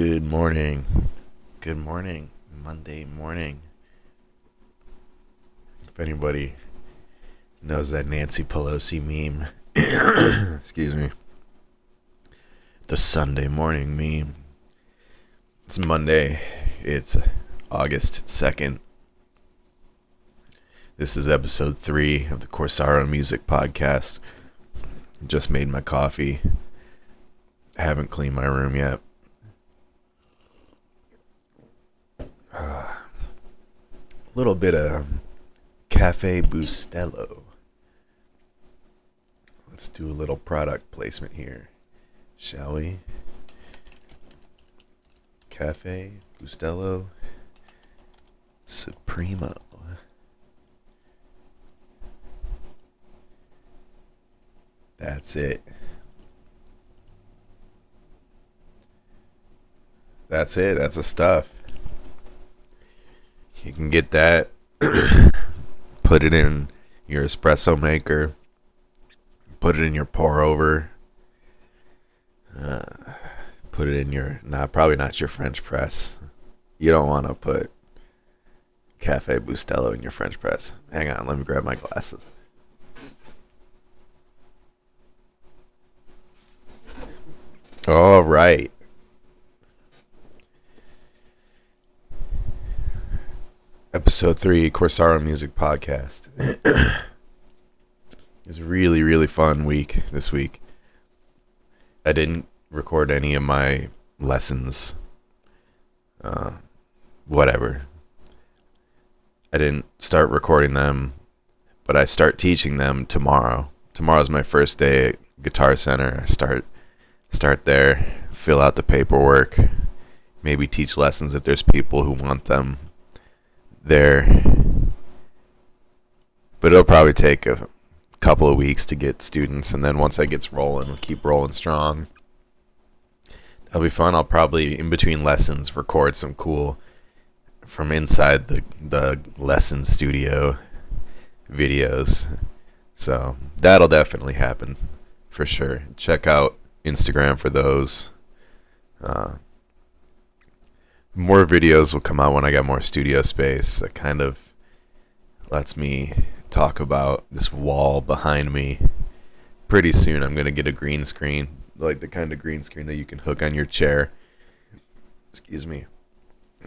Good morning. Good morning. Monday morning. If anybody knows that Nancy Pelosi meme, excuse me, the Sunday morning meme. It's Monday. It's August 2nd. This is episode 3 of the Corsaro Music Podcast. Just made my coffee. I haven't cleaned my room yet. Little bit of Cafe Bustelo. Let's do a little product placement here, shall we? Cafe Bustelo Supremo. That's it. That's the stuff. You can get that, put it in your espresso maker, put it in your pour over, put it in your, probably not your French press. You don't want to put Cafe Bustelo in your French press. Hang on, let me grab my glasses. All right. Episode 3, Corsaro Music Podcast. It was a really, really fun week this week. I didn't record any of my lessons. Whatever. I didn't start recording them, but I start teaching them tomorrow. Tomorrow's my first day at Guitar Center. I start there, fill out the paperwork, maybe teach lessons if there's people who want them there, but it'll probably take a couple of weeks to get students, and then once that gets rolling, we'll keep rolling strong. That'll be fun. I'll probably, in between lessons, record some cool from inside the lesson studio videos, so that'll definitely happen for sure. Check out Instagram for those. More videos will come out when I got more studio space. That kind of lets me talk about this wall behind me. Pretty soon I'm going to get a green screen, like the kind of green screen that you can hook on your chair. Excuse me.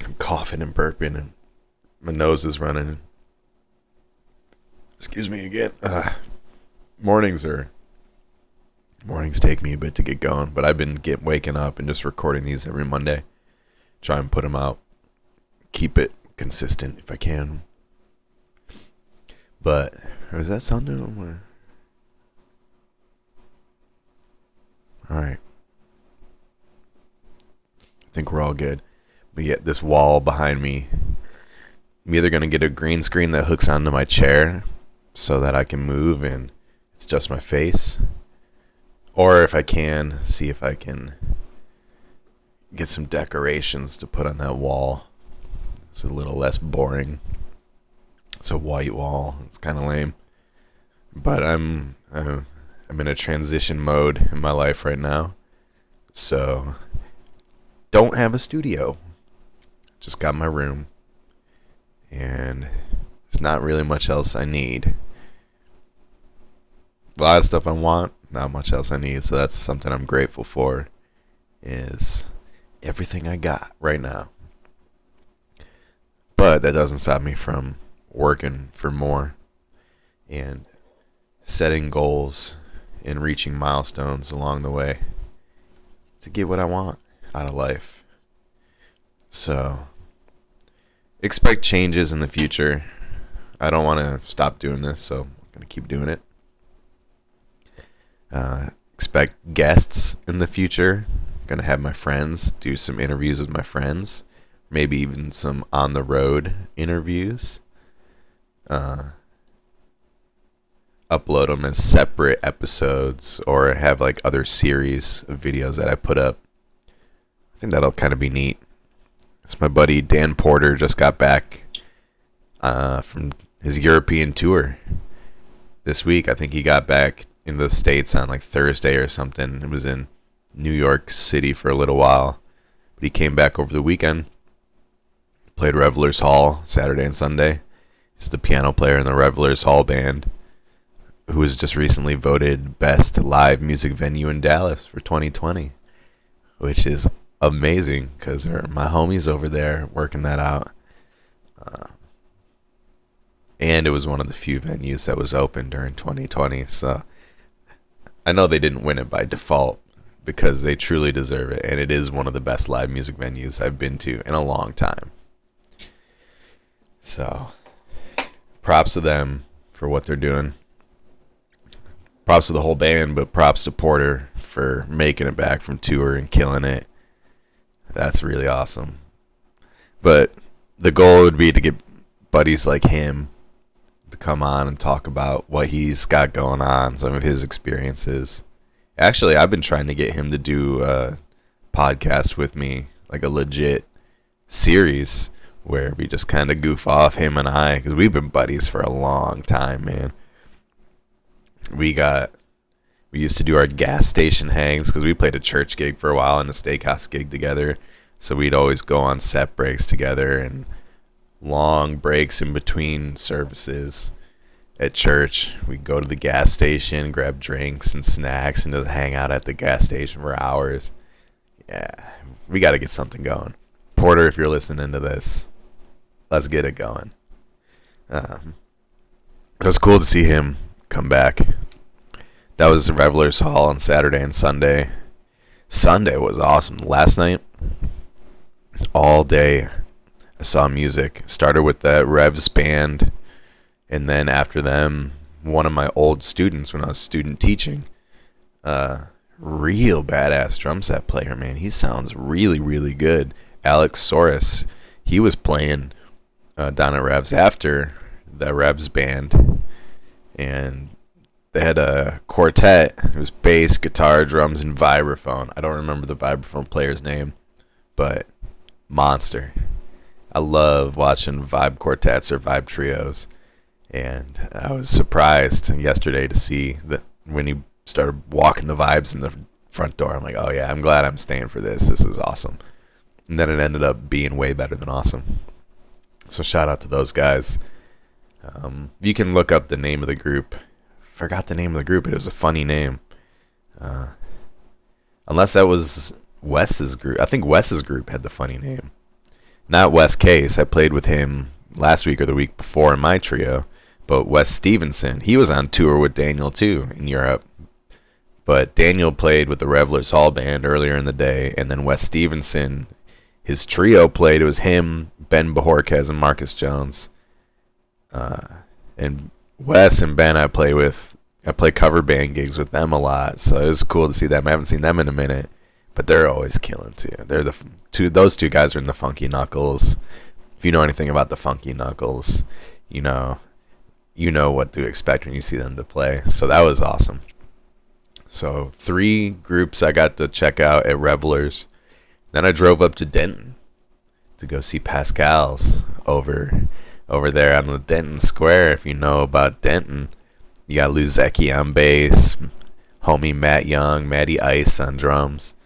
I'm coughing and burping and my nose is running. Excuse me again. Mornings take me a bit to get going, but I've been waking up and just recording these every Monday. Try and put them out. Keep it consistent if I can. But, is that sounding? Alright. I think we're all good. But yeah, this wall behind me. I'm either going to get a green screen that hooks onto my chair so that I can move and it's just my face. Or if I can, see if I can get some decorations to put on that wall. It's a little less boring. It's a white wall. It's kind of lame. But I'm in a transition mode in my life right now. So don't have a studio. Just got my room. And it's not really much else I need. A lot of stuff I want, not much else I need. So that's something I'm grateful for, is everything I got right now. But that doesn't stop me from working for more and setting goals and reaching milestones along the way to get what I want out of life. So expect changes in the future. I don't want to stop doing this, so I'm going to keep doing it. Expect guests in the future. Gonna have my friends do some interviews with my friends, maybe even some on the road interviews. Upload them as separate episodes or have like other series of videos that I put up. I think that'll kind of be neat. It's my buddy Dan Porter just got back from his European tour this week. I think he got back in the States on like Thursday or something. It was in New York City for a little while. But he came back over the weekend, played Revelers Hall Saturday and Sunday. He's the piano player in the Revelers Hall band, who was just recently voted best live music venue in Dallas for 2020, which is amazing because my homies over there working that out. And it was one of the few venues that was open during 2020. So I know they didn't win it by default because they truly deserve it. And it is one of the best live music venues I've been to in a long time. So props to them for what they're doing. Props to the whole band, but props to Porter for making it back from tour and killing it. That's really awesome. But the goal would be to get buddies like him to come on and talk about what he's got going on, some of his experiences. Actually, I've been trying to get him to do a podcast with me, like a legit series where we just kind of goof off, him and I, because we've been buddies for a long time, man. We used to do our gas station hangs because we played a church gig for a while and a steakhouse gig together. So we'd always go on set breaks together and long breaks in between services at church. We'd go to the gas station, grab drinks and snacks, and just hang out at the gas station for hours. Yeah, we got to get something going. Porter, if you're listening to this, let's get it going. It was cool to see him come back. That was the Revelers Hall on Saturday and Sunday. Sunday was awesome. Last night, all day, I saw music. Started with the Revs band, and then after them, one of my old students when I was student teaching, real badass drum set player, man. He sounds really, really good. Alex Soros, he was playing down at Revs after the Revs band, and they had a quartet. It was bass, guitar, drums, and vibraphone. I don't remember the vibraphone player's name, but monster. I love watching vibe quartets or vibe trios, and I was surprised yesterday to see that when he started walking the vibes in the front door. I'm like, oh yeah, I'm glad I'm staying for this. This is awesome. And then it ended up being way better than awesome. So shout out to those guys. You can look up the name of the group. Forgot the name of the group, but it was a funny name. Unless that was Wes's group. I think Wes's group had the funny name. Not Wes Case. I played with him last week or the week before in my trio. But Wes Stevenson, he was on tour with Daniel too in Europe. But Daniel played with the Revelers Hall band earlier in the day. And then Wes Stevenson, his trio played. It was him, Ben Bajorquez, and Marcus Jones. And Wes and Ben I play cover band gigs with them a lot. So it was cool to see them. I haven't seen them in a minute. But they're always killing too. They're those two guys are in the Funky Knuckles. If you know anything about the Funky Knuckles, you know what to expect when you see them to play. So that was awesome. So 3 groups I got to check out at Revelers. Then I drove up to Denton to go see Pascal's over there on the Denton Square. If you know about Denton, you got Luzecki on bass, homie Matt Young, Matty Ice on drums.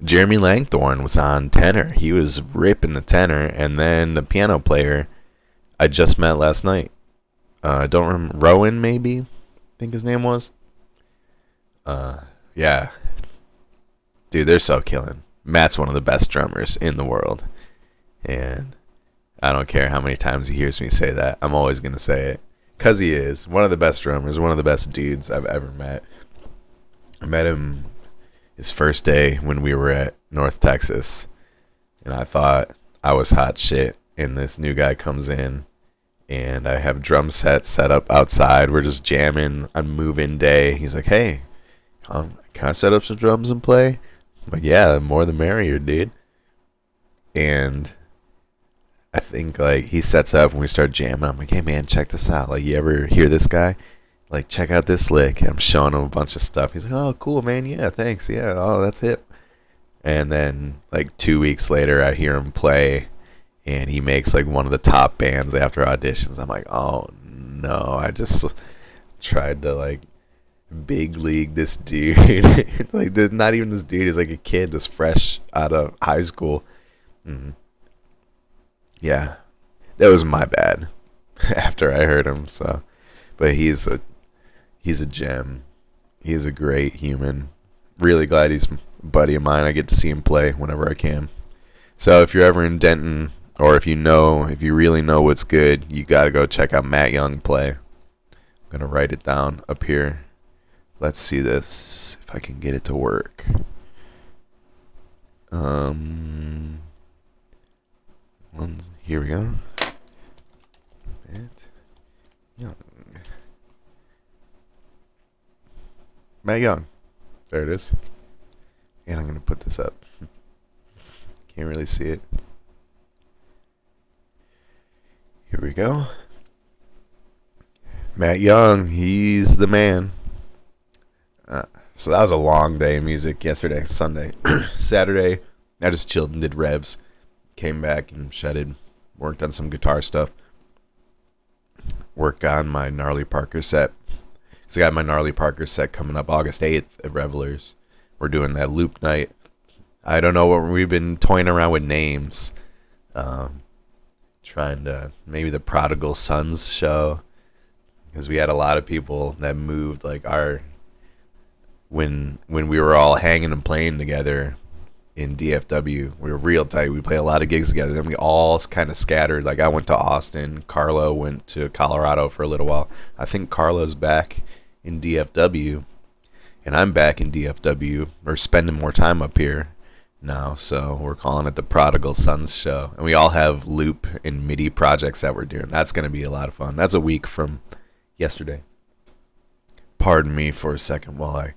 Jeremy Langthorne was on tenor. He was ripping the tenor. And then the piano player I just met last night. I don't remember. Rowan, maybe? I think his name was. Yeah. Dude, they're so killing. Matt's one of the best drummers in the world. And I don't care how many times he hears me say that. I'm always going to say it. Because he is one of the best drummers, one of the best dudes I've ever met. I met him his first day when we were at North Texas. And I thought I was hot shit. And this new guy comes in. And I have drum sets set up outside. We're just jamming on move-in day. He's like, hey, can I set up some drums and play? I'm like, yeah, the more the merrier, dude. And I think, like, he sets up and we start jamming. I'm like, hey, man, check this out. Like, you ever hear this guy? Like, check out this lick. And I'm showing him a bunch of stuff. He's like, oh, cool, man. Yeah, thanks. Yeah, oh, that's it. And then, like, 2 weeks later, I hear him play. And he makes, like, one of the top bands after auditions. I'm like, oh, no. I just tried to, like, big league this dude. Like, there's not even this dude. He's like a kid just fresh out of high school. Mm-hmm. Yeah, that was my bad after I heard him. So, but he's a gem. He's a great human. Really glad he's a buddy of mine. I get to see him play whenever I can. So if you're ever in Denton, or if you really know what's good, you got to go check out Matt Young play. I'm going to write it down up here. Let's see this, if I can get it to work. Here we go. Matt Young. Matt Young. There it is. And I'm going to put this up. Can't really see it. Here we go. Matt Young, he's the man. So that was a long day of music yesterday, Sunday. Saturday, I just chilled and did revs. Came back and shedded. Worked on some guitar stuff. Worked on my Gnarly Parker set. So I got my Gnarly Parker set coming up August 8th at Revelers. We're doing that loop night. I don't know what we've been toying around with names. Trying to, maybe the Prodigal Sons show. Because we had a lot of people that moved, like when we were all hanging and playing together in DFW, we were real tight. We played a lot of gigs together. Then we all kind of scattered. Like I went to Austin. Carlo went to Colorado for a little while. I think Carlo's back in DFW, and I'm back in DFW. We're spending more time up here now, so we're calling it the Prodigal Sons show. And we all have loop and MIDI projects that we're doing. That's going to be a lot of fun. That's a week from yesterday. Pardon me for a second while I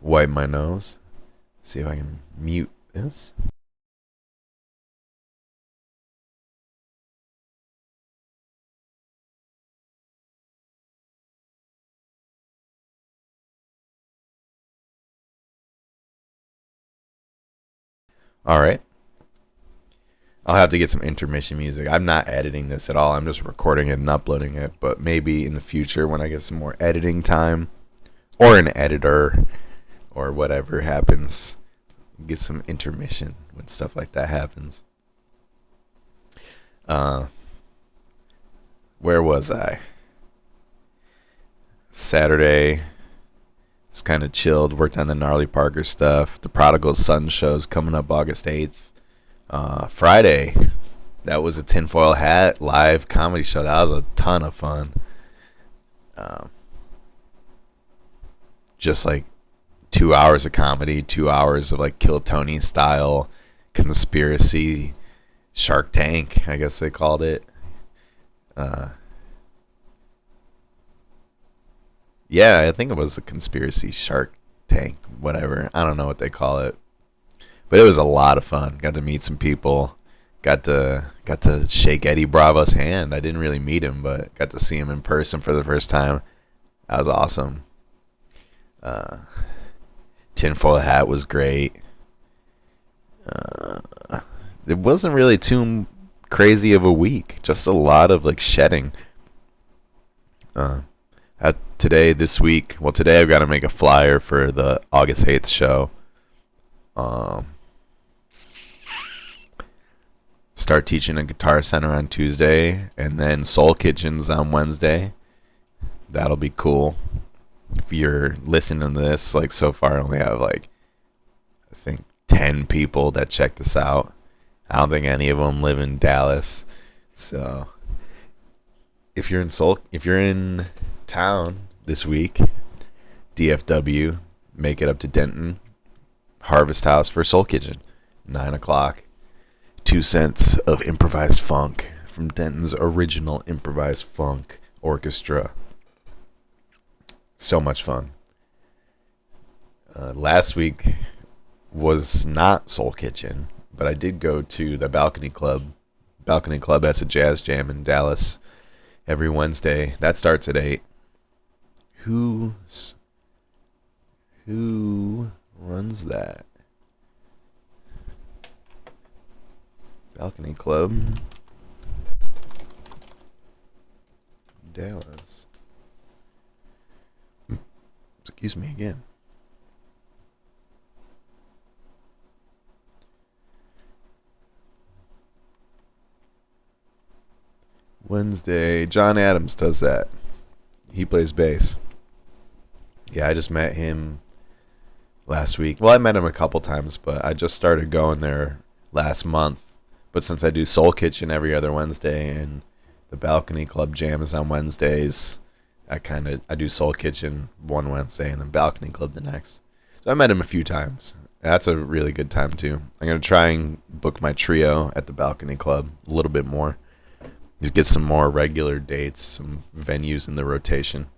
wipe my nose. See if I can mute this. All right. I'll have to get some intermission music. I'm not editing this at all. I'm just recording it and uploading it. But maybe in the future when I get some more editing time or an editor or whatever happens, get some intermission when stuff like that happens. Where was I? Saturday. It's kind of chilled. Worked on the Gnarly Parker stuff. The Prodigal Son show's coming up August 8th. Friday, that was a Tinfoil Hat live comedy show. That was a ton of fun. Just like 2 hours of comedy, 2 hours of like Kill Tony style conspiracy, Shark Tank, I guess they called it. Yeah, I think it was a conspiracy Shark Tank, whatever. I don't know what they call it. But it was a lot of fun. Got to meet some people. Got to shake Eddie Bravo's hand. I didn't really meet him, but got to see him in person for the first time. That was awesome. Tinfoil Hat was great. It wasn't really too crazy of a week. Just a lot of like shedding. Today I've got to make a flyer for the August 8th show. Start teaching at Guitar Center on Tuesday, and then Soul Kitchens on Wednesday. That'll be cool. If you're listening to this, like so far I only have like I think 10 people that check this out. I don't think any of them live in Dallas. So if you're in town this week, DFW, make it up to Denton, Harvest House for Soul Kitchen, 9 o'clock. 2 cents of improvised funk from Denton's original improvised funk orchestra. So much fun. Last week was not Soul Kitchen, but I did go to the Balcony Club. Balcony Club has a jazz jam in Dallas every Wednesday. That starts at 8. Who runs that? Balcony Club, Dallas. Excuse me again. Wednesday, John Adams does that. He plays bass. Yeah, I just met him last week. Well, I met him a couple times, but I just started going there last month. But since I do Soul Kitchen every other Wednesday and the Balcony Club Jam is on Wednesdays, I do Soul Kitchen one Wednesday and then Balcony Club the next. So I met him a few times. That's a really good time too. I'm going to try and book my trio at the Balcony Club a little bit more. Just get some more regular dates, some venues in the rotation.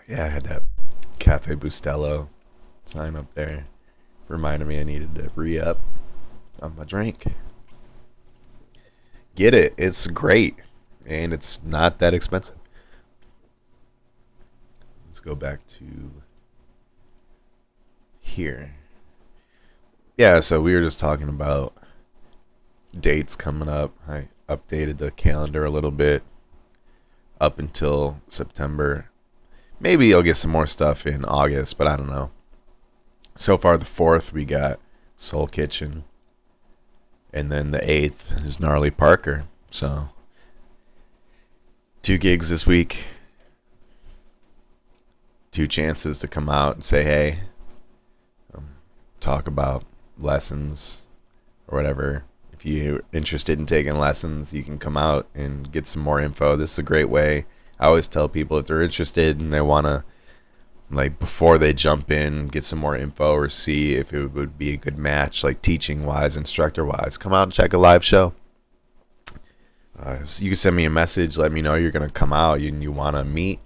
Yeah, I had that Cafe Bustelo sign up there. Reminded me I needed to re-up on my drink. Get it. It's great. And it's not that expensive. Let's go back to here. Yeah, so we were just talking about dates coming up. I updated the calendar a little bit up until September. Maybe I'll get some more stuff in August, but I don't know. So far, the 4th, we got Soul Kitchen. And then the 8th is Gnarly Parker. So, 2 gigs this week. 2 chances to come out and say, hey, talk about lessons or whatever. If you're interested in taking lessons, you can come out and get some more info. This is a great way. I always tell people if they're interested and they want to, like, before they jump in, get some more info or see if it would be a good match, like teaching-wise, instructor-wise, come out and check a live show. So you can send me a message, let me know you're going to come out and you want to meet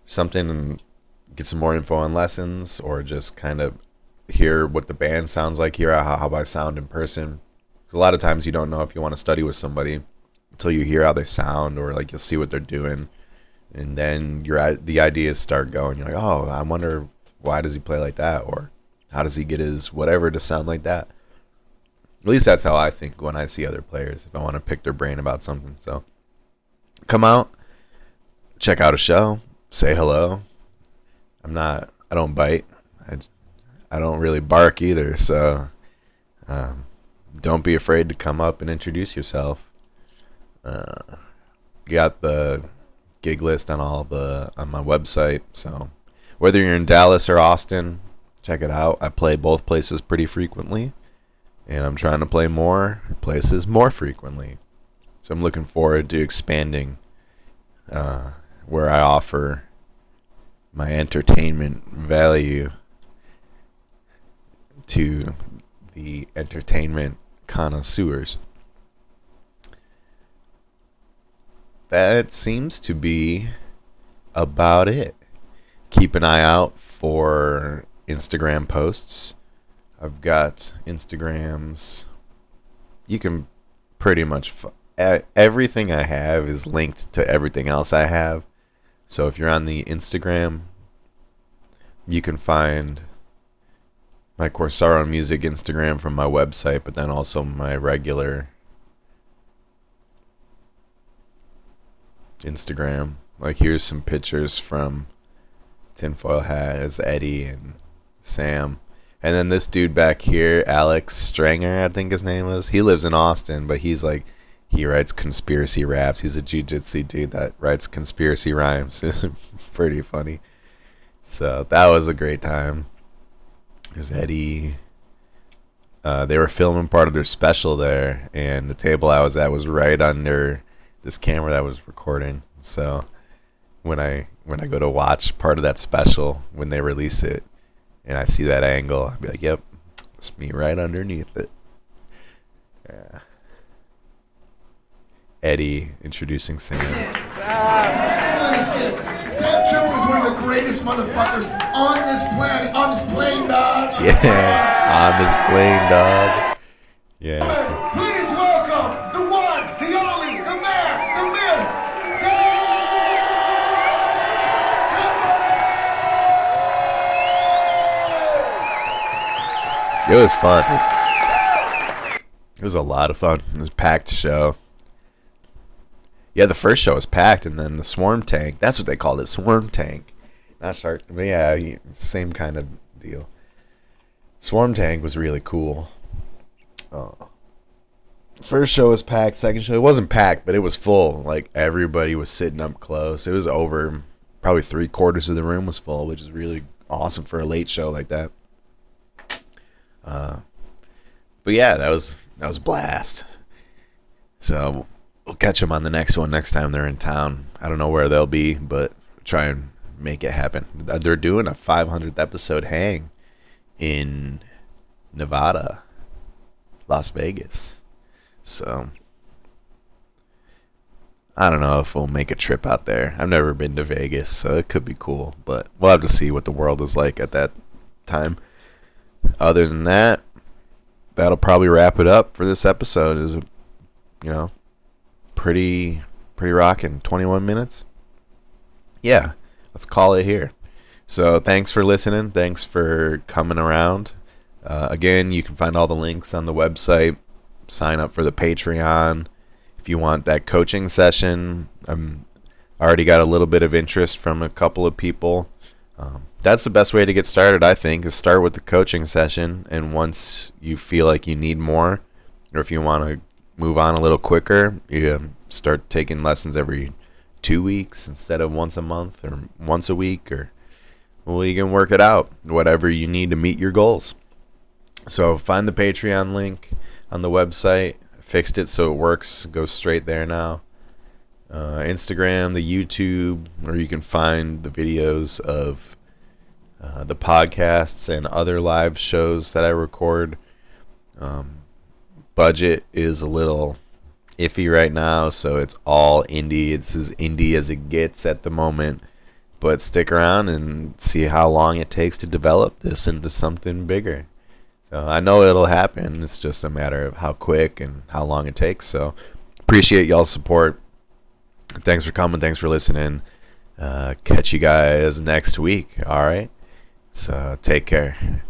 something and get some more info on lessons, or just kind of hear what the band sounds like, hear how I sound in person. Because a lot of times you don't know if you want to study with somebody until you hear how they sound, or like you'll see what they're doing. And then the ideas start going. You're like, oh, I wonder why does he play like that? Or how does he get his whatever to sound like that? At least that's how I think when I see other players, if I want to pick their brain about something. So come out, check out a show, say hello. I don't bite. I don't really bark either. So don't be afraid to come up and introduce yourself. Got the gig list on my website, so whether you're in Dallas or Austin, check it out. I play both places pretty frequently, and I'm trying to play more places more frequently, so I'm looking forward to expanding where I offer my entertainment value to the entertainment connoisseurs. That seems to be about it. Keep an eye out for Instagram posts. I've got Instagrams. You can pretty much everything I have is linked to everything else I have. So if you're on the Instagram, you can find my Corsaro Music Instagram from my website, but then also my regular Instagram. Like, here's some pictures from Tinfoil Hat as Eddie and Sam. And then this dude back here, Alex Stranger, I think his name is. He lives in Austin, but he writes conspiracy raps. He's a jiu-jitsu dude that writes conspiracy rhymes. It's pretty funny. So that was a great time. There's Eddie. They were filming part of their special there, and the table I was at was right under this camera that was recording. So when I go to watch part of that special when they release it and I see that angle, I'll be like, yep, it's me right underneath it. Yeah. Eddie introducing Sam. Sam Triple is one of the greatest motherfuckers on this planet, on this plane, dog. Yeah, on this plane, dog. Yeah. Please welcome the one, the only, the man, the myth, Sam Triple. It was fun. It was a lot of fun. It was a packed show. Yeah, the first show was packed, and then the Swarm Tank. That's what they called it, Swarm Tank. Not Shark. But yeah, same kind of deal. Swarm Tank was really cool. First show was packed. Second show, it wasn't packed, but it was full. Like, everybody was sitting up close. It was over. Probably 3/4 of the room was full, which is really awesome for a late show like that. But yeah, that was a blast. So we'll catch them on the next one next time they're in town. I don't know where they'll be, but try and make it happen. They're doing a 500th episode hang in Nevada, Las Vegas. So I don't know if we'll make a trip out there. I've never been to Vegas, so it could be cool, but we'll have to see what the world is like at that time. Other than that, that'll probably wrap it up for this episode. Is, pretty rocking 21 minutes. Yeah, let's call it here. So thanks for listening. Thanks for coming around. Again, you can find all the links on the website. Sign up for the Patreon if you want that coaching session. I'm already got a little bit of interest from a couple of people. That's the best way to get started, I think, is start with the coaching session. And once you feel like you need more, or if you want to move on a little quicker, you start taking lessons every 2 weeks instead of once a month or once a week, or well, you can work it out, whatever you need to meet your goals. So find the Patreon link on the website. Fixed it so it works. Goes straight there now. Instagram, the YouTube, where you can find the videos of the podcasts and other live shows that I record. Budget is a little iffy right now, so it's all indie. It's as indie as it gets at the moment. But stick around and see how long it takes to develop this into something bigger. So I know it'll happen. It's just a matter of how quick and how long it takes. So appreciate y'all's support. Thanks for coming. Thanks for listening. Catch you guys next week. All right. So take care.